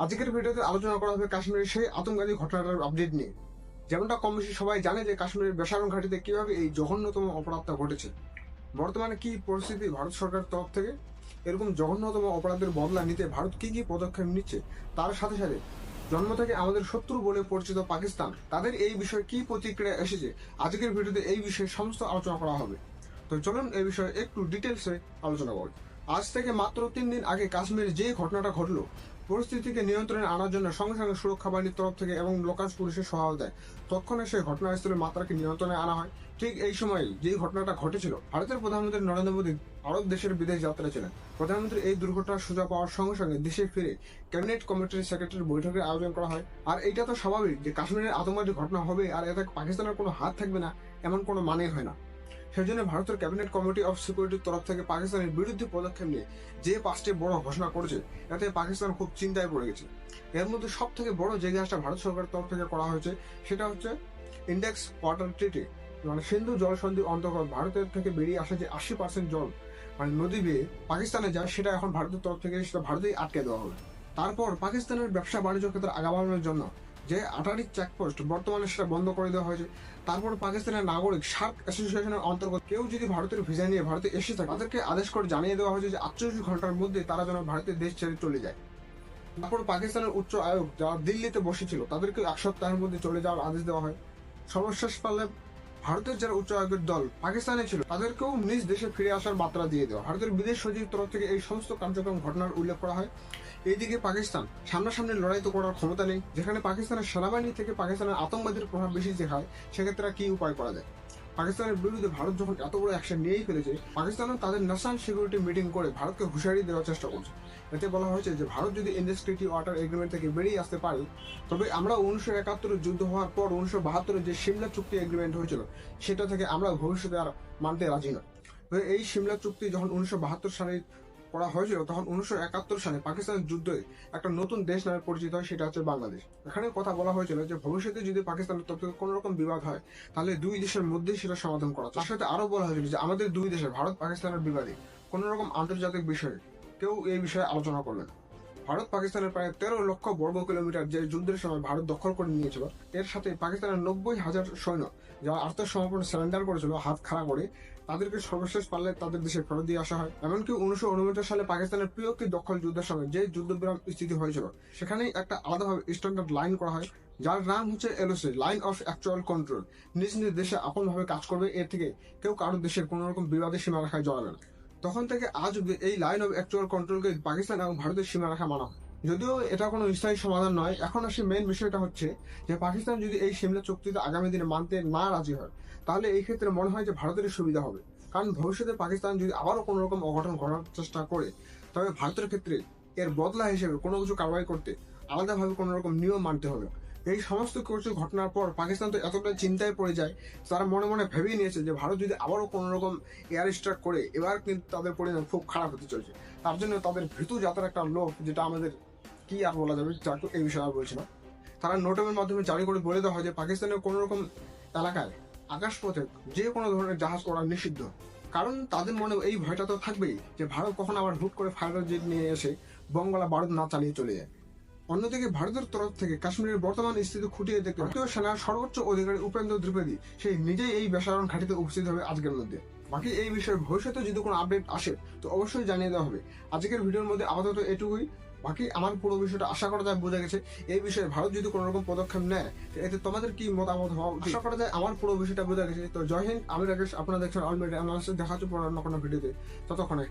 আজকের ভিডিওতে আলোচনা করা হবে কাশ্মীরের সেই আতঙ্কবাদী ঘটনাটার আপডেট নিয়ে। যেমনটা কম বেশি সবাই জানে যে কাশ্মীরের বেসামরিক ঘাঁটিতে কিভাবে এই জঘন্যতম অপরাধটা ঘটেছে। বর্তমানে কি পরিস্থিতি ভারত সরকারের তরফ থেকে এরকম জঘন্যতম অপরাধের বদলা নিতে ভারত কি কি পদক্ষেপ নিচ্ছে, তার সাথে সাথে জন্ম থেকে আমাদের শত্রু বলে পরিচিত পাকিস্তান তাদের এই বিষয়ে কি প্রতিক্রিয়া এসেছে, আজকের ভিডিওতে এই বিষয়ে সমস্ত আলোচনা করা হবে। তো চলুন এই বিষয়ে একটু ডিটেলসে আলোচনা করি। আজ থেকে মাত্র 3 দিন আগে কাশ্মীরে যে ঘটনাটা ঘটলো, পরিস্থিতিকে নিয়ন্ত্রণে আনার জন্য সঙ্গে সঙ্গে সুরক্ষা বাহিনীর তরফ থেকে এবং লোকাল পুলিশের সহায়তায় তৎক্ষণাৎ সেই ঘটনাস্থলের মাত্রাকে নিয়ন্ত্রণে আনা হয়। ঠিক এই সময় যে ঘটনাটা ঘটেছিল, ভারতের প্রধানমন্ত্রী নরেন্দ্র মোদী ভারত দেশের বিদেশ যাত্রা ছিলেন। প্রধানমন্ত্রী এই দুর্ঘটনার সোজা পাওয়ার সঙ্গে সঙ্গে দেশে ফিরে ক্যাবিনেট কমিটির সেক্রেটারির বৈঠকের আয়োজন করা হয়। আর এটা তো স্বাভাবিক যে কাশ্মীরের আতঙ্কবাদী ঘটনা হবে আর এতে পাকিস্তানের কোনো হাত থাকবে না, এমন কোনো মানে হয় না। সেজন্য ভারতের ক্যাবিনেট কমিটি অফ সিকিউরিটির তরফ থেকে পাকিস্তানের বিরুদ্ধে পদক্ষেপ নিয়ে যে 5টি বড় ঘোষণা করেছে, এতে পাকিস্তান খুব চিন্তায় পড়ে গেছে। এর মধ্যে সব থেকে বড় যে কাজটা ভারত সরকারের তরফ থেকে করা হয়েছে সেটা হচ্ছে ইন্ডেক্স ওয়াটার ট্রিটি, মানে সিন্ধু জল সন্ধি অন্তর্গত ভারতের থেকে বেরিয়ে আসে যে 80% জল মানে নদী বেয়ে পাকিস্তানে যায়, সেটা এখন ভারতের তরফ থেকে সেটা ভারতেই আটকে দেওয়া হবে। তারপর পাকিস্তানের ব্যবসা বাণিজ্য ক্ষেত্রে আগাবাড়ানোর জন্য যে 18টি চেকপোস্ট বর্তমানে সেটা বন্ধ করে দেওয়া হয়েছে। তারপর পাকিস্তানের নাগরিক সার্ক অ্যাসোসিয়েশনের অন্তর্গত কেউ যদি ভারতের ভিসা নিয়ে ভারতে এসে থাকে, তাদেরকে আদেশ করে জানিয়ে দেওয়া হয়েছে যে 48 ঘন্টার মধ্যে তারা যেন ভারতের দেশ ছেড়ে চলে যায়। তারপর পাকিস্তানের উচ্চ আয়োগ যারা দিল্লিতে বসেছিল তাদেরকে 1 সপ্তাহের মধ্যে চলে যাওয়ার আদেশ দেওয়া হয়। সর্বশেষ পারলে ভারতের যারা উচ্চ আয়োগের দল পাকিস্তানে ছিল তাদেরকেও নিজ দেশে ফিরে আসার মাত্রা দিয়ে দেওয়া। ভারতের বিদেশ সচিব তরফ থেকে এই সমস্ত কার্যক্রম ঘটনার উল্লেখ করা হয়। এইদিকে পাকিস্তান সামনাসামনি লড়াই তো করার ক্ষমতা নেই, যেখানে পাকিস্তানের সেনাবাহিনী থেকে পাকিস্তানের আতঙ্কবাদীর প্রভাব বেশি দেখায়, সেক্ষেত্রে কি উপায় করা যায়। পাকিস্তানের বিরুদ্ধে ভারত যখন এত বড় অ্যাকশন নিয়েই ফেলেছে, পাকিস্তানও তাদের ন্যাশনাল সিকিউরিটি মিটিং করে ভারতকে হুঁশিয়ারি দেওয়ার চেষ্টা করছে। এতে বলা হয়েছে যে ভারত যদি ইন্ডাস ট্রিটি ওয়াটার এগ্রিমেন্ট থেকে বেরিয়ে আসতে পারে, তবে আমরা 1971 যুদ্ধ হওয়ার পর 1972 যে সিমলা চুক্তি এগ্রিমেন্ট হয়েছিল সেটা থেকে আমরা ভবিষ্যতে আর মানতে রাজি নয়। এই সিমলা চুক্তি যখন 1972 সালে করা হয়েছিল, তখন 1971 সালে পাকিস্তানের যুদ্ধে একটা নতুন দেশ নামে পরিচিত হয়, সেটা হচ্ছে বাংলাদেশ। এখানে কথা বলা হয়েছিল যে ভবিষ্যতে যদি পাকিস্তানের তরফ থেকে কোনো রকম বিবাদ হয়, তাহলে দুই দেশের মধ্যেই সেটা সমাধান করা। তার সাথে আরো বলা হয়েছিল যে আমাদের দুই দেশে ভারত পাকিস্তানের বিবাদে কোনো রকম আন্তর্জাতিক বিষয়ে কেউ এই বিষয়ে আলোচনা করবে না। ভারত পাকিস্তানের প্রায় 13 লক্ষ বর্গ কিলোমিটার যে যুদ্ধের সময় ভারত দখল করে নিয়েছিল, এর সাথে পাকিস্তানের 90,000 সৈন্য যারা আত্মসমর্পণ সারেন্ডার করেছিল হাত খাড়া করে, তাদেরকে সর্বশেষ পারলে তাদের দেশে ফেরত দিয়ে আসা হয়। এমনকি 1949 সালে পাকিস্তানের প্রিয় একটি দখল যুদ্ধের সময় যে যুদ্ধবিরাম স্থিতি হয়েছিল, সেখানেই একটা আলাদাভাবে স্ট্যান্ডার্ড লাইন করা হয়, যার নাম হচ্ছে LOC, line of actual control. নিজ নিজ দেশে আপনভাবে কাজ করবে, এর থেকে কেউ কারোর দেশের কোনো রকম বিবাদের সীমারেখায় জড়াবে না। তখন থেকে আজ অব্দি এই লাইন অফ অ্যাকচুয়াল কন্ট্রোলকে পাকিস্তান এবং ভারতের সীমারেখা মানা হয়। যদিও এটা কোনো স্থায়ী সমাধান নয়, এখন আসি মেন বিষয়টা হচ্ছে যে পাকিস্তান যদি এই সিমলা চুক্তিতে আগামী দিনে মানতে না রাজি হয়, তাহলে এই ক্ষেত্রে মনে হয় যে ভারতের সুবিধা হবে। কারণ ভবিষ্যতে পাকিস্তান যদি আবারও কোনো রকম অঘটন ঘটার চেষ্টা করে, তবে ভারতের ক্ষেত্রে এর বদলা হিসেবে কোনো কিছু কারবাই করতে আলাদাভাবে কোনো রকম নিয়ম মানতে হবে। এই সমস্ত কিছু ঘটনার পর পাকিস্তান তো এতটাই চিন্তায় পড়ে যায়, তারা মনে মনে ভেবেই নিয়েছে যে ভারত যদি আবারও কোনো রকম এয়ার স্ট্রাইক করে, এবার কিন্তু তাদের পরিণাম খুব খারাপ হতে চলছে। তার জন্য তাদের ভীতু জাতের একটা লোক, যেটা আমাদের কি আর বলা যাবে, এই বিষয়ে আর বলছি না। তারা নোটের মাধ্যমে জারি করে বলে দেওয়া হয় যে পাকিস্তানের কোনো রকম এলাকায় আকাশপথে যে কোনো ধরনের জাহাজ ওড়া নিষিদ্ধ। কারণ তাদের মনে এই ভয়টা তো থাকবেই যে ভারত কখন আবার হুট করে ফাইটার জেট নিয়ে এসে বঙ্গলা বারুদ না চালিয়ে চলে যায়। অন্যদিকে ভারতের তরফ থেকে কাশ্মীরের বর্তমান স্থিতি খুঁটিয়ে দেখতে ভারতীয় সেনার সর্বোচ্চ অধিকারী উপেন্দ্র ত্রিবেদী সেই নিজেই এই বেসামরিক ঘাঁটিতে উপস্থিত হবে আজকের মধ্যে। বাকি এই বিষয়ে ভবিষ্যতে যদি কোনো আপডেট আসে তো অবশ্যই জানিয়ে দেওয়া হবে। আজকের ভিডিওর মধ্যে আপাতত এটুকুই। বাকি আমার পুরো বিষয়টা আশা করা যায় বোঝা গেছে। এই বিষয়ে ভারত যদি কোনো রকম পদক্ষেপ নেয়, এতে তোমাদের কি মতামত হওয়া উচিত? আশা করা যায় আমার পুরো বিষয়টা বোঝা গেছে। তো জয় হিন্দ, আমি রাকেশ, আপনারা দেখছেন অল মিডিয়া অ্যানালিসিস। দেখা হচ্ছে পরে অন্য কোনো ভিডিওতে। ততক্ষণে